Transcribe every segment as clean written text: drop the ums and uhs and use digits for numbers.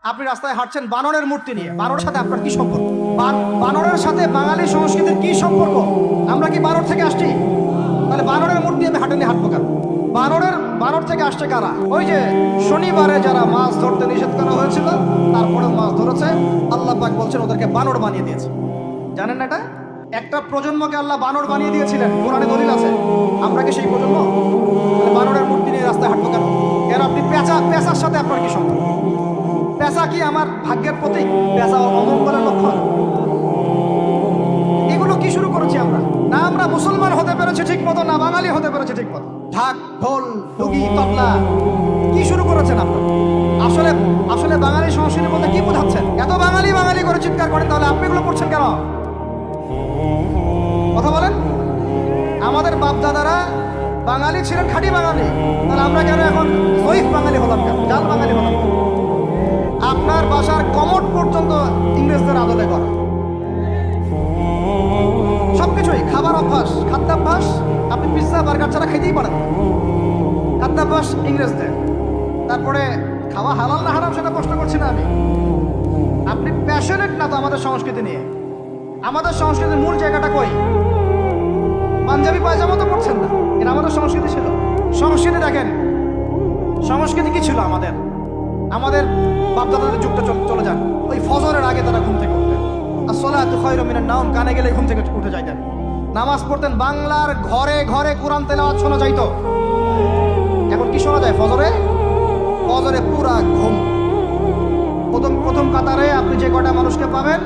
আপনি রাস্তায় হাঁটছেন বানরের মূর্তি নিয়ে, বানরের সাথে আপনার কি সম্পর্ক? বানরের সাথে বাঙালি সংস্কৃতির কি সম্পর্ক? আমরা কি বানর থেকে আসছি? তাহলে বানরের মূর্তি আমি হাঁটে নিয়ে হাঁটবো কেন? বানর থেকে আসছে কারা? ওই যে শনিবারে যারা মাছ ধরতে নিষেধ করা হয়েছিল তারপরে মাছ ধরেছে, আল্লাহ পাক বলছেন ওদেরকে বানর বানিয়ে দিয়েছে। জানেন না এটা? একটা প্রজন্মকে আল্লাহ বানর বানিয়ে দিয়েছিলেন, কোরআনে দলিল আছে। আমরা কি সেই প্রজন্ম? বানরের মূর্তি নিয়ে রাস্তায় হাঁটবো কেন? এর আপনি পেঁচার সাথে আপনার কি সম্পর্ক? পেঁচা কি আমার ভাগ্যের প্রতীক? পেঁচা অমঙ্গলের লক্ষণ? এগুলো কি শুরু করেছি আমরা? না আমরা মুসলমান হতে পেরেছি ঠিক মতো, না বাঙালি হতে পেরেছি ঠিক মতো। ঢাক, ঢোল, ডুগি, তবলা কি শুরু করেছেন আপনারা? আসলে বাঙালি সংস্কৃতি বলতে কি বোঝাচ্ছেন? এত বাঙালি বাঙালি করে চিৎকার করেন, তাহলে আপনি এগুলো করছেন কেন? কথা বলেন। আমাদের বাপ দাদারা বাঙালি ছিলেন, খাঁটি বাঙালি, তাহলে আমরা কেন এখন জয়ীফ বাঙালি হলাম কেন? জাল বাঙালি হলাম কেন? আপনার বাসার কমোড পর্যন্ত ইংরেজদের আদলে করা, সবকিছুই খাবার অভ্যাস, খাদ্যাভ্যাস আপনি পিৎজা বার্গার ছাড়া খেতেই পারেন না, খাদ্যাভ্যাস ইংরেজদের। তারপরে খাওয়া হালাল না হারাম সেটা প্রশ্ন করছি না আমি। আপনি প্যাশনেট না তো আমাদের সংস্কৃতি নিয়ে? আমাদের সংস্কৃতির মূল জায়গাটা কই? পাঞ্জাবি পায়জামা তো পড়ছেন না, এটা আমাদের সংস্কৃতি ছিল। সংস্কৃতি দেখেন, সংস্কৃতি কি ছিল আমাদের বাপদাদাদের যুগটা চলে যান। ওই ফজরের আগে তারা ঘুম থেকে উঠতেন, আসসালাতু খায়রুম মিনান নাওম কানে গেলে ঘুম থেকে উঠে যাইতেন, নামাজ পড়তেন। বাংলার ঘরে ঘরে কোরআন তেলাওয়াত শোনা যাইতো। এখন কি শোনা যায়? ফজরে পুরা ঘুম। প্রথম কাতারে আপনি যে কটা মানুষকে পাবেন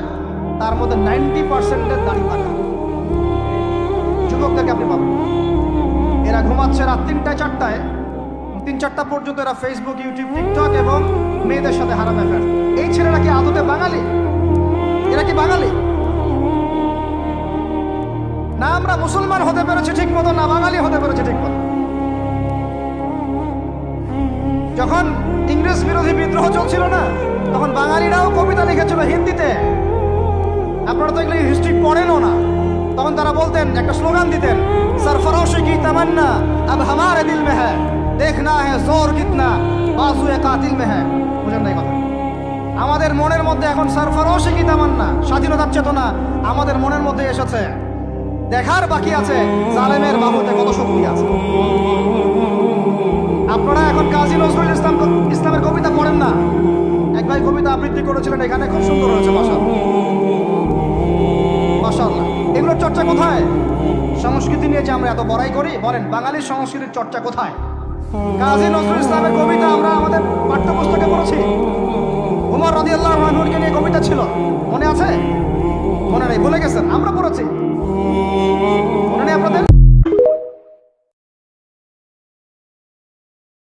তার মধ্যে 90% দাঁড়িয়ে থাকা যুবকদেরকে আপনি পাবেন। এরা ঘুমাচ্ছে রাত 3টা-4টায়, 3-4টা পর্যন্ত এরা ফেসবুক, ইউটিউব, টিকটক এবং মেয়েদের সাথে হারাম অ্যাফেয়ার। এই ছেলেরা কি আদতে বাঙালি? এরা কি বাঙালি? না আমরা মুসলমান হতে পেরেছি ঠিক মতো, না বাঙালি হতে পেরেছি ঠিক মতো। যখন ইংরেজ বিরোধী বিদ্রোহ চলছিল না, তখন বাঙালিরাও কবিতা লিখেছিল হিন্দিতে। আপনারা তো এগুলো হিস্ট্রি পড়েনও না। তখন তারা বলতেন, একটা স্লোগান দিতেন, সরফরোশি কি তামান্না আব হামারে দিল মে হ্যায়, দেখনা হ্যায় জোর কিতনা বাজুয়ে কাতিল মে হ্যায়। বুঝেন না এই কথা? আমাদের মনের মধ্যে এখন সরফরোশি কি তামান্না, স্বাধীনতার চেতনা আমাদের মনের মধ্যে এসেছে। দেখার বাকি আছে জালেমের বাহুতে কত শক্তি আছে। আপনারা এখন কাজী নজরুল ইসলামের কবিতা পড়েন না। এক ভাই কবিতা আবৃত্তি করেছিলেন এখানে, খুব সুন্দর হয়েছে, মাশাআল্লাহ। এগুলোর চর্চা কোথায়? সংস্কৃতি নিয়ে যে আমরা এত বড়াই করি, বলেন বাঙালির সংস্কৃতির চর্চা কোথায়? কাজী নজরুল ইসলামের কবিতা আমরা আমাদের পাঠ্যপুস্তকে পড়েছি। উমর রাদিয়াল্লাহু আনহুকে নিয়ে কবিতা ছিল, মনে আছে? মনে নেই, ভুলে গেছেন? আমরা পড়েছি।